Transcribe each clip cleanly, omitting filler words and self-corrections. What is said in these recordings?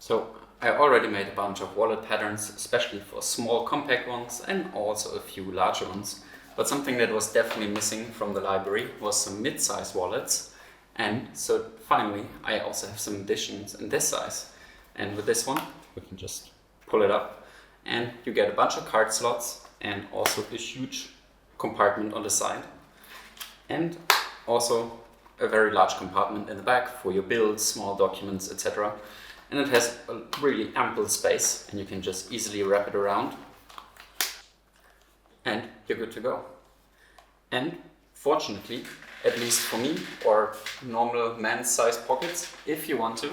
So I already made a bunch of wallet patterns, especially for small compact ones and also a few larger ones. But something that was definitely missing from the library was some mid-size wallets. And so finally I also have some editions in this size. And with this one, we can just pull it up and you get a bunch of card slots and also a huge compartment on the side. And also a very large compartment in the back for your bills, small documents, etc. And it has a really ample space and you can just easily wrap it around and you're good to go. And fortunately, at least for me or normal man's size pockets, if you want to,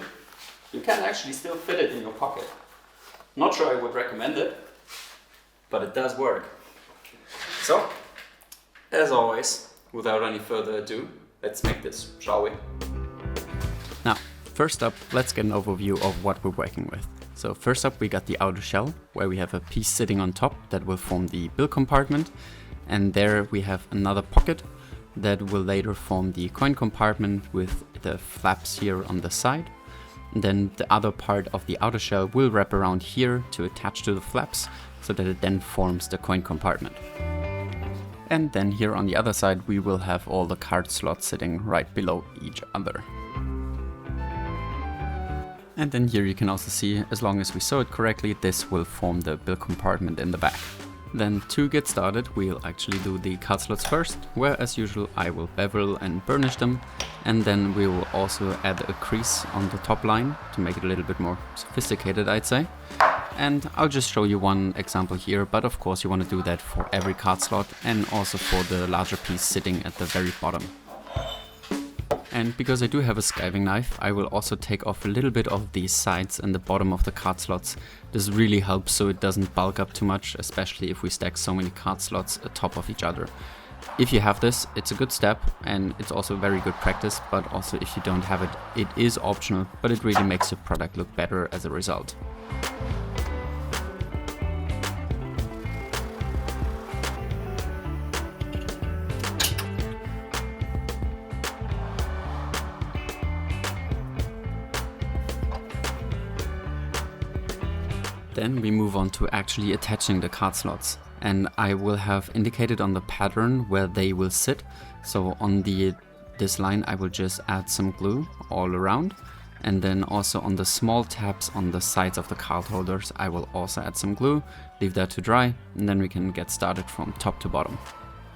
you can actually still fit it in your pocket. Not sure I would recommend it, but it does work. So, as always, without any further ado, let's make this, shall we? Now, first up, let's get an overview of what we're working with. So first up, we got the outer shell, where we have a piece sitting on top that will form the bill compartment. And there we have another pocket that will later form the coin compartment with the flaps here on the side. And then the other part of the outer shell will wrap around here to attach to the flaps so that it then forms the coin compartment. And then here on the other side, we will have all the card slots sitting right below each other. And then here you can also see, as long as we sew it correctly, this will form the bill compartment in the back. Then to get started, we'll actually do the card slots first, where as usual I will bevel and burnish them. And then we will also add a crease on the top line to make it a little bit more sophisticated, I'd say. And I'll just show you one example here, but of course you want to do that for every card slot and also for the larger piece sitting at the very bottom. And because I do have a skiving knife, I will also take off a little bit of the sides and the bottom of the card slots. This really helps so it doesn't bulk up too much, especially if we stack so many card slots atop of each other. If you have this, it's a good step and it's also very good practice, but also if you don't have it, it is optional, but it really makes your product look better as a result. Then we move on to actually attaching the card slots, and I will have indicated on the pattern where they will sit. So on this line I will just add some glue all around, and then also on the small tabs on the sides of the card holders I will also add some glue, leave that to dry, and then we can get started from top to bottom.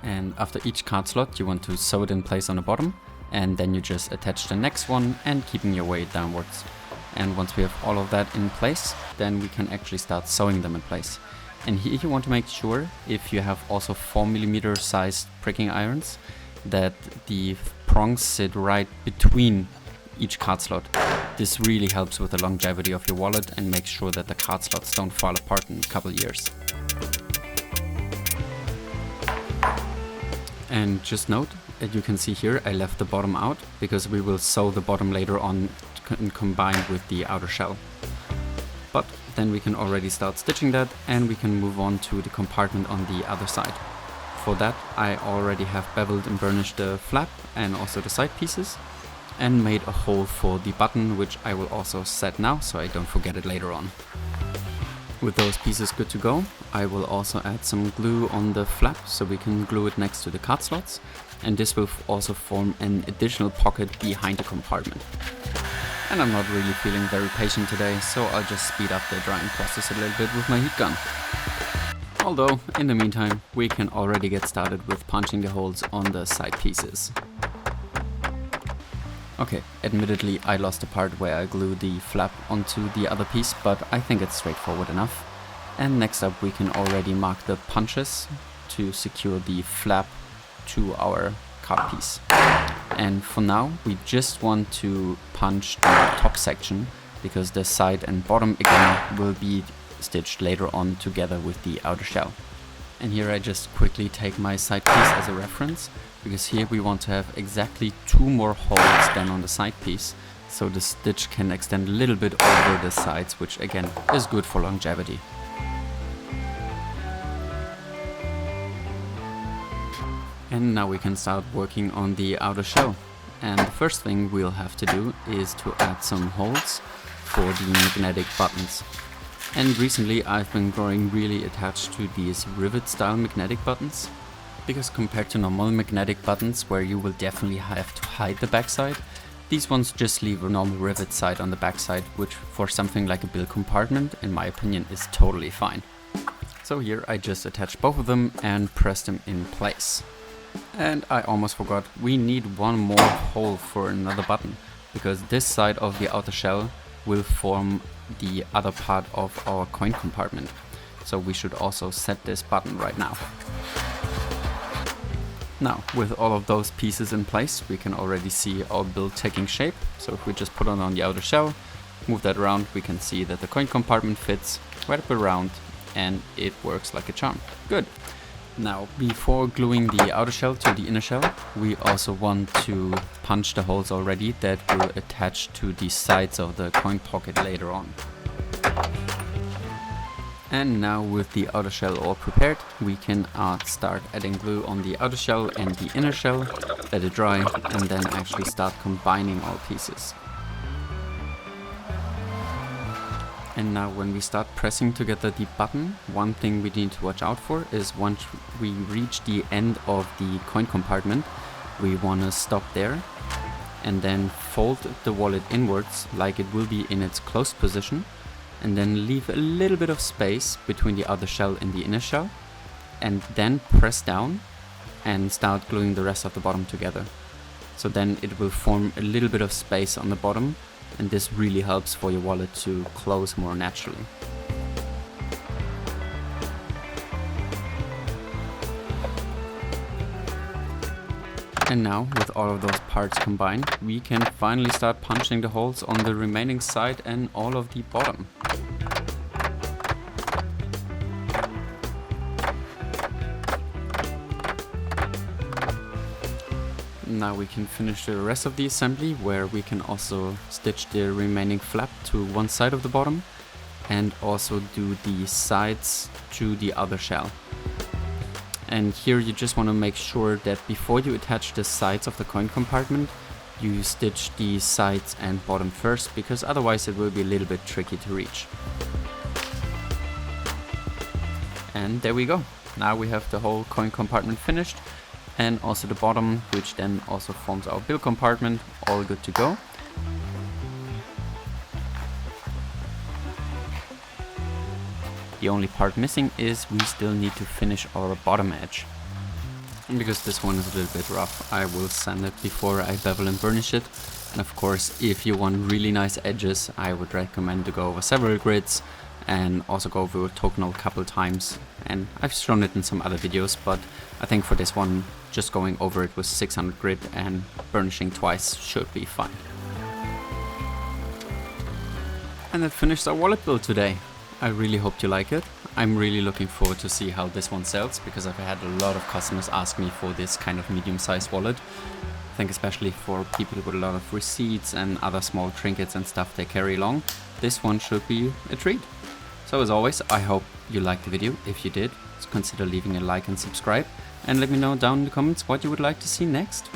And after each card slot you want to sew it in place on the bottom, and then you just attach the next one and keeping your way downwards. And once we have all of that in place, then we can actually start sewing them in place. And here you want to make sure, if you have also 4mm sized pricking irons, that the prongs sit right between each card slot. This really helps with the longevity of your wallet and makes sure that the card slots don't fall apart in a couple years. And just note, as you can see here, I left the bottom out because we will sew the bottom later on combined with the outer shell. But then we can already start stitching that and we can move on to the compartment on the other side. For that I already have beveled and burnished the flap and also the side pieces and made a hole for the button, which I will also set now so I don't forget it later on. With those pieces good to go, I will also add some glue on the flap so we can glue it next to the card slots, and this will also form an additional pocket behind the compartment. And I'm not really feeling very patient today, so I'll just speed up the drying process a little bit with my heat gun. Although, in the meantime, we can already get started with punching the holes on the side pieces. Okay, admittedly I lost the part where I glue the flap onto the other piece, but I think it's straightforward enough. And next up we can already mark the punches to secure the flap to our card piece. And for now we just want to punch the top section because the side and bottom again will be stitched later on together with the outer shell. And here I just quickly take my side piece as a reference, because here we want to have exactly 2 more holes than on the side piece, so the stitch can extend a little bit over the sides, which again is good for longevity. And now we can start working on the outer shell. And the first thing we'll have to do is to add some holes for the magnetic buttons. And recently I've been growing really attached to these rivet style magnetic buttons, because compared to normal magnetic buttons where you will definitely have to hide the backside, these ones just leave a normal rivet side on the backside, which for something like a bill compartment, in my opinion, is totally fine. So here I just attached both of them and pressed them in place. And I almost forgot, we need one more hole for another button, because this side of the outer shell will form the other part of our coin compartment. So we should also set this button right now. Now, with all of those pieces in place, we can already see our build taking shape. So if we just put it on the outer shell, move that around, we can see that the coin compartment fits right up around and it works like a charm. Good. Now, before gluing the outer shell to the inner shell, we also want to punch the holes already that will attach to the sides of the coin pocket later on. And now with the outer shell all prepared, we can start adding glue on the outer shell and the inner shell, let it dry, and then actually start combining all pieces. And now when we start pressing together the button, one thing we need to watch out for is once we reach the end of the coin compartment, we want to stop there and then fold the wallet inwards like it will be in its closed position, and then leave a little bit of space between the outer shell and the inner shell, and then press down and start gluing the rest of the bottom together. So then it will form a little bit of space on the bottom, and this really helps for your wallet to close more naturally. And now, with all of those parts combined, we can finally start punching the holes on the remaining side and all of the bottom. Now we can finish the rest of the assembly, where we can also stitch the remaining flap to one side of the bottom and also do the sides to the other shell. And here you just want to make sure that before you attach the sides of the coin compartment, you stitch the sides and bottom first, because otherwise it will be a little bit tricky to reach. And there we go. Now we have the whole coin compartment finished, and also the bottom, which then also forms our bill compartment, all good to go. The only part missing is we still need to finish our bottom edge. And because this one is a little bit rough, I will sand it before I bevel and burnish it. And of course, if you want really nice edges, I would recommend to go over several grids and also go over Tokenol a couple times. And I've shown it in some other videos, but I think for this one, just going over it with 600 grit and burnishing twice should be fine. And that finished our wallet build today. I really hope you like it. I'm really looking forward to see how this one sells, because I've had a lot of customers ask me for this kind of medium-sized wallet. I think especially for people with a lot of receipts and other small trinkets and stuff they carry along, this one should be a treat. So as always, I hope you liked the video. If you did, consider leaving a like and subscribe, and let me know down in the comments what you would like to see next.